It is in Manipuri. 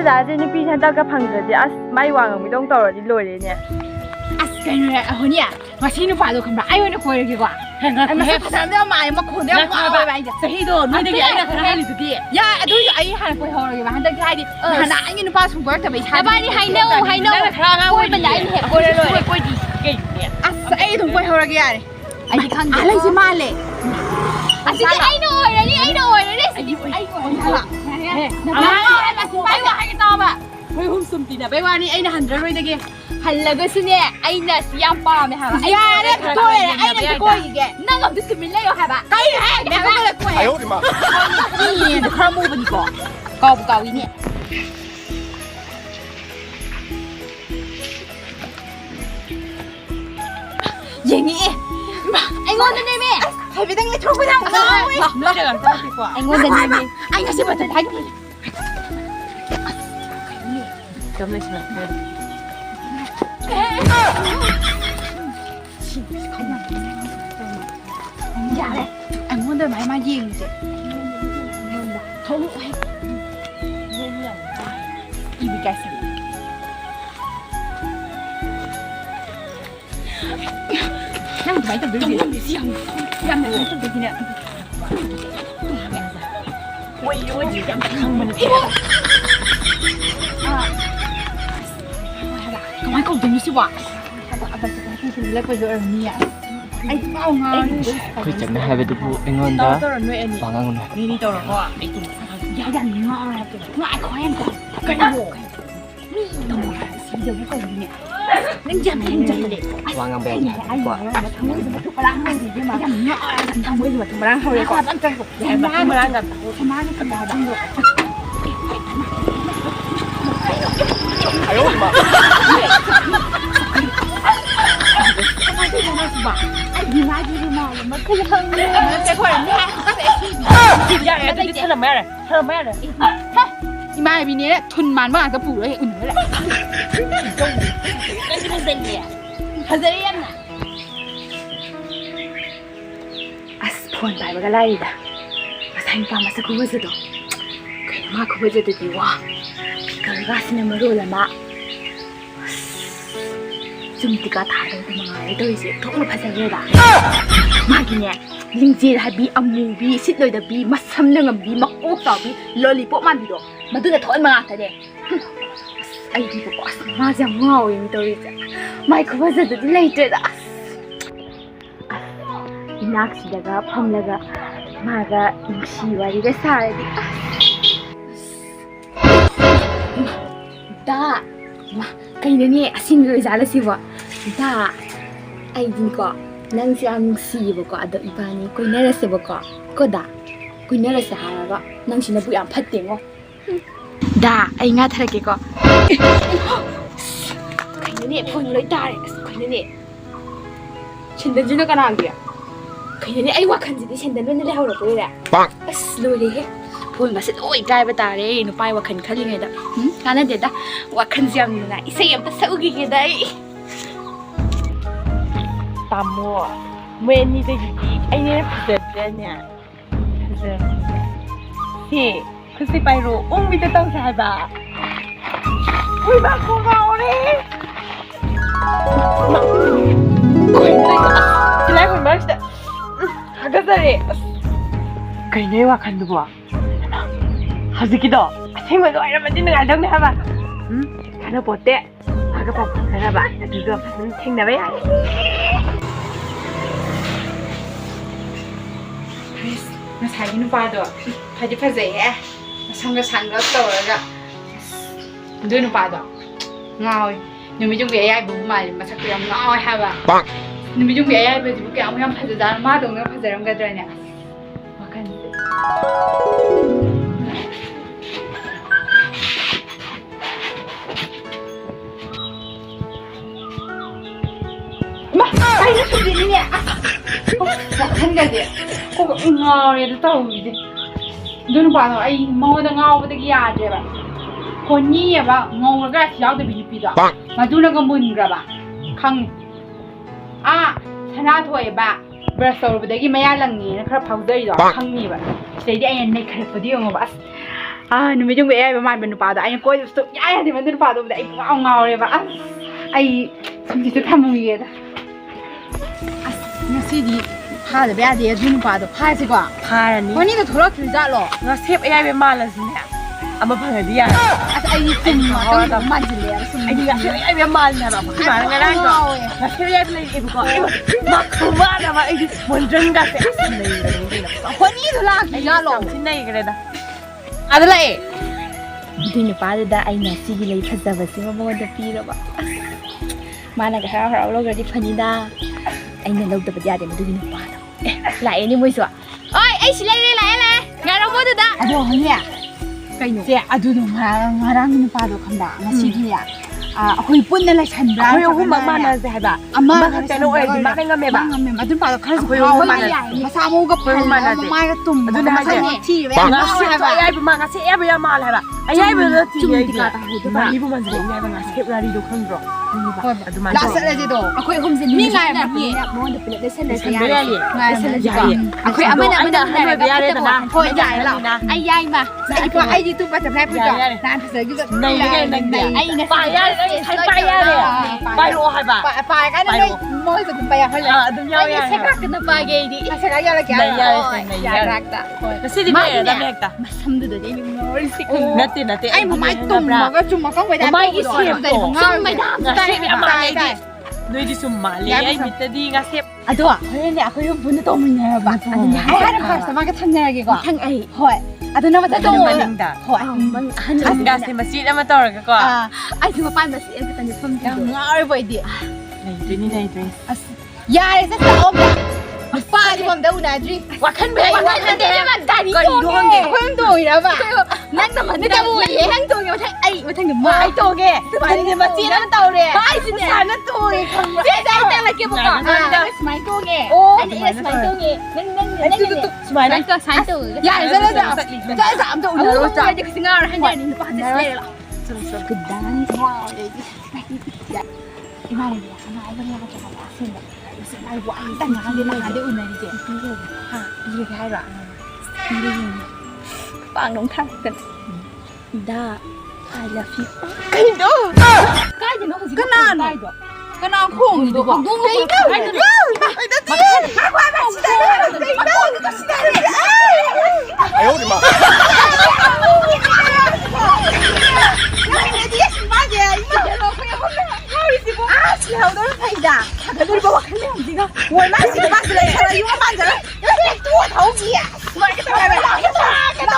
ꯑꯣꯖꯥꯁꯦ ꯅꯨꯄꯤ ꯍꯟꯗꯛꯀ ꯐꯪꯗ꯭ꯔꯗꯤ ꯑꯁ ꯃꯥꯏ ꯋꯥ ꯉꯥꯡꯕꯤꯗꯧ ꯇꯧꯔꯗꯤ ꯂꯣꯏꯔꯦꯅꯦ ꯑꯁ ꯀꯩꯅꯣ ꯑꯩꯈꯣꯏꯅꯦ ꯉꯁꯤ ꯅꯨꯄꯥꯗꯣ ꯈꯪꯕ꯭ꯔꯥ ꯑꯩ ꯑꯣꯏꯅ ꯀꯣꯏꯔꯒꯦꯀꯣ ꯃꯁꯛ ꯐꯖꯕ ꯌꯥꯝ ꯃꯥꯜꯂꯦ ꯃꯈꯣꯟꯗꯣ ꯌꯥꯝ ꯉꯥꯎꯋꯦꯕ ꯑꯩꯁꯦ ꯆꯍꯤꯗꯣ ꯅꯣꯏꯗꯒꯤ ꯑꯩꯅ ꯈꯔ ꯍꯦꯜꯂꯤꯗꯨꯗꯤ ꯌꯥꯏ ꯑꯗꯨꯏꯁꯨ ꯑꯩ ꯍꯥꯟꯅ ꯀꯣꯏꯍꯧꯔꯒꯦꯕ ꯍꯟꯗꯛꯇꯤ ꯍꯥꯏꯗꯤ ꯍꯥꯟꯅ ꯑꯩꯒꯤ ꯅꯨꯄꯥ ꯁꯨꯝ ꯀꯣꯏꯔꯛꯇꯕ ꯏꯁꯥ ꯅꯕꯥꯅꯤ ꯍꯥꯏꯅꯧ ꯅꯪꯅ ꯈꯔ ꯑꯉꯥꯡ ꯀꯣꯏꯕꯅ ꯑꯩꯅ ꯍꯦꯛ ꯀꯣꯏꯔ ꯂꯣꯏꯔꯦ ꯀꯣꯏꯗꯤ ꯀꯩꯅꯦ ꯑꯁ ꯑꯩ ꯑꯗꯨꯝ ꯀꯣꯏꯍꯧꯔꯒꯦ ꯌꯥꯔꯦ ꯑꯩꯗꯤ ꯈꯪꯗꯦ ꯑꯂꯩꯁꯦ ꯃꯥꯜꯂꯦ ꯑꯁꯤꯗꯤ ꯑꯩꯅ ꯑꯣꯏꯔꯅꯤ ꯑꯩ ꯋꯥ ꯍꯥꯏꯒꯦ ꯇꯥꯕ ꯑꯩꯈꯣꯏ ꯑꯍꯨꯝ ꯁꯨꯝ ꯇꯤꯟꯅꯕꯩ ꯋꯥꯅꯤ ꯑꯩꯅ ꯍꯟꯗ꯭ꯔꯔꯣꯏꯗꯒꯦ ꯍꯜꯂꯒꯁꯨꯅꯦ ꯑꯩꯅ ꯌꯥꯝ ꯄꯥꯝꯃꯦ ꯍꯥꯏꯕ ꯌꯥꯔꯦ ꯇꯣꯛꯑꯦ ꯑꯩꯅ ꯀꯣꯏꯒꯤꯒꯦ ꯅꯪ ꯑꯝꯇ ꯇꯨꯃꯤꯟ ꯂꯩꯌꯣ ꯍꯥꯏꯕ ꯀꯩ ꯍꯥꯏꯒꯦ ꯃꯤꯅꯦ ꯈꯔ ꯃꯨꯕꯅꯤꯀꯣ ꯀꯥꯎꯕꯨ ꯀꯥꯎꯏꯅꯦ ꯌꯦꯡꯉꯛꯑꯦ ꯑꯩꯉꯣꯟꯗꯅꯦꯃꯤ ꯍꯥꯏꯐꯦꯠꯇꯪ ꯂꯩꯊꯣꯛꯄꯗ ꯌꯥꯝ ꯉꯥꯎꯋꯦ ꯅꯣꯏꯗꯒ ꯑꯝꯇ ꯅꯠꯇꯦꯀꯣ ꯑꯩꯉꯣꯟꯗꯅꯦꯃꯤ ꯑꯩ ꯉꯁꯤ ꯕꯇꯔ ꯐ꯭ꯂꯥꯏ ꯀꯝ ꯂꯩꯁꯤꯜꯂꯛꯇ꯭ꯔꯦ ꯌꯥꯔꯦ ꯑꯩꯉꯣꯟꯗ ꯃꯥꯏ ꯌꯦꯡꯉꯤꯁꯦ ꯊꯣꯛꯂꯛꯑꯣ 이미 갔습니다. 그냥 많이 좀 늘지. 너무 늘지 양. 양 좀 늘지냐. 왜 이러지? 양 강만 해봐. 아. 그만 좀 늘지 와. 아빠 좀 들려 보여 언니야. 아이 까옹아. 그 chẳng hai bên tụi anh ngon đó bằng ăn này đi đâu rồi con đi cùng dạ dạ ngon là ngại khó em còn cái nào đâu mà xin được cái gì nè nên chậm đi bằng ăn bèn quả mà đang hơi gì chứ mà thằng mới mà thằng đang hơi còn ăn canh dạ mà thằng đang gặp thằng má nó cầm đang được anh đi mai mà cái thân cái khoản nha các bạn 야, 애들이 털어매래. 이마에 비니에 톤만 봐, 그 부러에 운을. 하자리였나 아스 폰 바이바가 라이다. 마사인 파마스 구부즈도. 그냥 구부즈도 디와. 비가가스는 머로라마. 좀 네가 다른 mga idol 이제 통로 파자게다. 마기냐. 링질 하비 아무비 시트로이다비 마삼능비 막옥사비 롤리포 만비도 마두나 더 얼마 같다네. 아이디 보고 맞아 뭐하고 이미 떠리자. 마이크 버저도 레이트다. 이 낚시다가 펌다가 마가 임시와리가 사야지. 다 마 그이느니 싱글 잘하시고 다 아이디가 ꯅꯪꯁꯦ ꯌꯥꯝ ꯅꯨꯡꯁꯤꯌꯦꯕꯀꯣ ꯑꯗꯣ ꯏꯕꯥꯅꯤ ꯀꯣꯏꯅꯔꯁꯦꯕꯀꯣ ꯀꯣꯗꯥ ꯀꯣꯏꯅꯔꯁꯦ ꯍꯥꯏꯔꯒ ꯅꯪꯁꯤꯅꯕꯨ ꯌꯥꯝ ꯐꯠꯇꯦꯉꯣ ꯗꯥ ꯑꯩ ꯉꯥ ꯊꯥꯔꯛꯀꯦꯀꯣ ꯀꯩꯅꯣꯅꯦ ꯐꯣꯟ ꯂꯣꯏ ꯇꯥꯔꯦ ꯑꯁ ꯀꯩꯅꯣꯅꯦ ꯁꯦꯟꯗꯟꯁꯤꯅ ꯀꯅꯥꯒꯤ ꯀꯩꯅꯣꯅꯦ ꯑꯩ ꯋꯥꯈꯜꯁꯤꯗꯤ ꯁꯦꯟꯗꯟ ꯑꯣꯏꯅ ꯂꯩꯍꯧꯔꯛꯄꯩꯔꯦ ꯑꯁ ꯂꯣꯏꯔꯦꯍꯦ ꯐꯣꯟꯒꯁꯦ ꯂꯣꯏ ꯀꯥꯏꯕ ꯇꯥꯔꯦ ꯅꯨꯄꯥꯒꯤ ꯋꯥꯈꯜ ꯈꯜꯂꯤꯉꯩꯗ ꯀꯥꯟꯅꯗꯦꯗ ꯋꯥꯈꯜꯁꯦ ꯌꯥꯝ ꯅꯨꯡꯉꯥꯏ ꯏꯁꯩ ꯑꯝꯇ ꯁꯛꯎꯈꯤꯒꯦꯗ ꯑꯩ ꯇꯥꯃꯣ ꯃꯣꯏ ꯑꯅꯤꯗꯒꯤꯗꯤ ꯑꯩꯅ ꯐꯖꯗ꯭ꯔꯅꯦ ꯁꯤ ꯈꯨꯠꯁꯤ ꯄꯥꯏꯔꯣ ꯎꯪꯕꯤꯗ ꯇꯧꯁꯦ ꯍꯥꯏꯕ ꯎꯏꯕ ꯈꯣꯡꯉꯥꯎꯔꯦ ꯇꯤꯂꯥꯏ ꯈꯨꯝ ꯃꯔꯛꯁꯤꯗ ꯍꯥꯒꯠꯆꯔꯦ ꯀꯩꯅꯣ ꯋꯥꯈꯜꯗꯨꯕꯣ ꯍꯧꯖꯤꯛꯀꯤꯗꯣ ꯑꯁꯦꯡꯕꯗꯣ ꯑꯣꯏꯔꯝꯃꯗꯤ ꯅꯨꯡꯉꯥꯏꯗꯧꯅꯦ ꯍꯥꯏꯕ ꯀꯥꯟꯅ ꯄꯣꯠꯇꯦ ꯃꯥꯒ ꯄꯥꯎ ꯐꯥꯎꯅꯔꯕ ꯑꯗꯨꯒ ꯐꯖꯅ ꯊꯦꯡꯅꯕ ꯌꯥꯏ ꯉꯁꯥꯏꯒꯤ ꯅꯨꯄꯥꯗꯣ ꯐꯗꯤ ꯐꯖꯩꯍꯦ ꯃꯁꯝꯒ ꯁꯥꯡꯒ ꯇꯧꯔꯒ ꯑꯗꯨ ꯅꯨꯄꯥꯗꯣ ꯉꯥꯎꯋꯦ ꯅꯨꯃꯤꯠ ꯌꯨꯡꯕꯤ ꯑꯌꯥꯏꯕꯕꯨ ꯃꯥꯜꯂꯤ ꯃꯁꯛꯇꯣ ꯌꯥꯝ ꯉꯥꯎꯋꯦ ꯍꯥꯏꯕ ꯅꯨꯃꯤꯠ ꯌꯨꯡꯕꯤ ꯑꯌꯥꯏꯕꯁꯤꯕꯨ ꯀꯌꯥꯃꯨꯛ ꯌꯥꯝ ꯐꯖꯖꯥꯠꯅꯣ ꯃꯥꯗꯧꯅ ꯐꯖꯔꯝꯒꯗ꯭ꯔꯅꯦ ꯋꯥꯈꯜꯁꯦ ꯑꯩꯅ ꯁꯨꯕꯤꯅꯤꯅꯦ ꯋꯥꯈꯜꯒꯁꯦ ꯀꯣꯛ ꯉꯥꯎꯔꯦꯗ ꯇꯧꯔꯤꯁꯦ ꯑꯗꯨ ꯅꯨꯄꯥꯗꯣ ꯑꯩ ꯃꯉꯣꯟꯗ ꯉꯥꯎꯕꯗꯒꯤ ꯌꯥꯗ꯭ꯔꯦꯕ ꯍꯣꯅꯤꯑꯕ ꯉꯧꯔꯒ ꯔꯥꯁꯤ ꯌꯥꯎꯗꯕꯤ ꯅꯨꯄꯤꯗꯣ ꯃꯗꯨꯅꯒ ꯃꯨꯟꯈ꯭ꯔꯕ ꯈꯪꯉꯤ ꯁꯅꯥ ꯊꯣꯛꯑꯦꯕ ꯕ꯭ꯔꯁ ꯇꯧꯔꯨꯕꯗꯒꯤ ꯃꯌꯥ ꯂꯪꯉꯦꯅ ꯈꯔ ꯐꯥꯎꯖꯔꯤꯗꯣ ꯈꯪꯅꯤꯕ ꯁꯤꯗꯩꯗꯤ ꯑꯩꯅ ꯅꯩꯈꯠꯂꯛꯄꯗꯤ ꯌꯦꯡꯉꯣꯕ ꯑꯁ 누미 좀 왜 말 만 누빠도 아니 꼬이 좀 야야 되면 누빠도 아이 ꯉꯥꯎ 봐 아이 진짜 탐몽이게다 ငါစီဒီဖားတယ်ဗျာဒီဒင်းပါတော့ဖားစီကွာ พาอันนี้ วันนี้တော့ထောက်ကြကြလို့ งาเซฟไอ้ยายไปมาแล้วสิเนี่ยเอามาพังกันดิอ่ะ အဲ့ဒီတင်မှာတော့မှန်တယ်လေဆို ไอ้นี่งาเซฟไอ้ยายไปมาแล้วแบบขึ้นมาไงได้ก่อนงาเซฟไอ้ยายไปเลยไอ้บุกไอ้มาคือว่าแต่ว่าไอ้ดิมันจึงกันแต่อันนี้เลยนี่นะ วันนี้တော့လာ ไอ้ ကြ ยาหล လို့ งที่ไหนกันเลยนะ အဲ့ဒါလေ ဒီနေ့ပါတယ်အိုင်နာစီလေးဖတ်စားပါစီမမောတပီးတော့ပါမာနကဟရာလောက်ကြဒီဖနီဒါအိုင်နာလောက်တပကြတယ်မတူဘူးပါတော့လာအင်းမွေးဆို အိုးအဲ့ရှိလေးလေးလာလေငါတော့ဘောတူတာ အဲ့တော့ဟင်းရ ကိန်း เสียอดูงารางนี่ปาdoคันดามาซีดีอ่ะအခွေပွန်းနေလိုက်ဆန်ဒါ เฮ้ยหูมามานะสิแบบ အမ มาแต่โน้เอ็ดมาให้งาเมบะ ငါမေမဒုပါတော့ခါစခွေမဆာမိုးကပွန်းမမိုင်းကတုံမမဆာနေတီပဲ งาเซฟไอ้ยายไปมางาเซฟไอ้ยายมาแล้วแบบไอ้ยายไปเลยที่ยายดิมาอีบุมันสิยายงาเซฟราดีดูข้างรอนี่ป่ะดูมัน လာဆက်ရတဲ့တော့ အခွေဟုံးစင်းနေငါရမီး မောင်တပလက်တဲ့ဆက်လက် ไม่ได้เลย ငါဆက်လက်ကြ အခွေအမနဲ့မနဲ့ ให้ไปยายเลยนะ ခွေကြရလားအဲ့ရိုင်းပါ အဲ့ကွာအဲ့ဒီသူပတ်တဲ့ဖက်ပြီးတော့နားဖစယူက ในในไปยายให้ไปยายเลยไปโลให้ป่ะ ပါကလည်းမောကသူပရဟလဲ ดูยาวยาว ဆက်ကကနပါဂေဒီ ဆက်ရရကြရတာ สิดิเม่daเมกตา 삼두도 되는 걸 시고 นัตตินัตติ 아이 마마이 똥 먹어 좀 먹어 왜 마마이 이스케프 ซุ่มไม่ได้ งาเซฟอามาเลยดินุ้ยดิซุมมาเลยไอ้มิตรดีงาเซฟ 아도아 그런데 아까 요 분이 또 뭐냐 봐 아니 하는 거 봤어 막 탄냐게 거ทั้งไอ้ 허이 아도 나만 또มาลิงดา 허이 อันกาเซมาซีแล้วมาต่อกันก่อน ไอ้ที่มาปั้นมาสิเอ็มกันจะซุ่มจัง 야 보이디 ในตัวนี้ในตัวนี้ 야 이제 싸움이야 빠지 봄 나오나지 ว่าขั้นเบรก ว่าคันเดียวมันได้ดี ก็ดีด้วยเด็ก 행동이라 봐 นั่งแต่มันไม่ได้บุยแห้งตัวอยู่ทั้งไอ้มาทั้งหนึ่ง มาไอ้ตัวแกเป็นเนี่ยมาซีแล้วมันต่อเลย ไอ้สิเนี่ย 사는 또리 เจ๊ใจแต่ละเก็บก่อนสมัยตัวเงี้ยอันนี้สมัยตัวเงี้ยนั่งนั่งนั่ง สมัย นั่ นั้ ง น ก็ใช้ตัว 야 이제는 자 사람도 โอ้ 오늘 ยจะขึ้นงานให้เนี่ยนี่ปั้นจะเสียละ 그다니 와 이만해 하나 이번에 가서 봤습니다 무슨 말고 일단 나가게 나가야 돼 오늘 이제 이렇게 하라 이렇게 빵 농탕 나 I love you ใกล้จะน้องสิ 그나 콩도 봐 너무ใกล้จะ 哎呦我的妈！ 我那是把这来看了，有我慢着了，有点多头皮，我给他来了，给他了，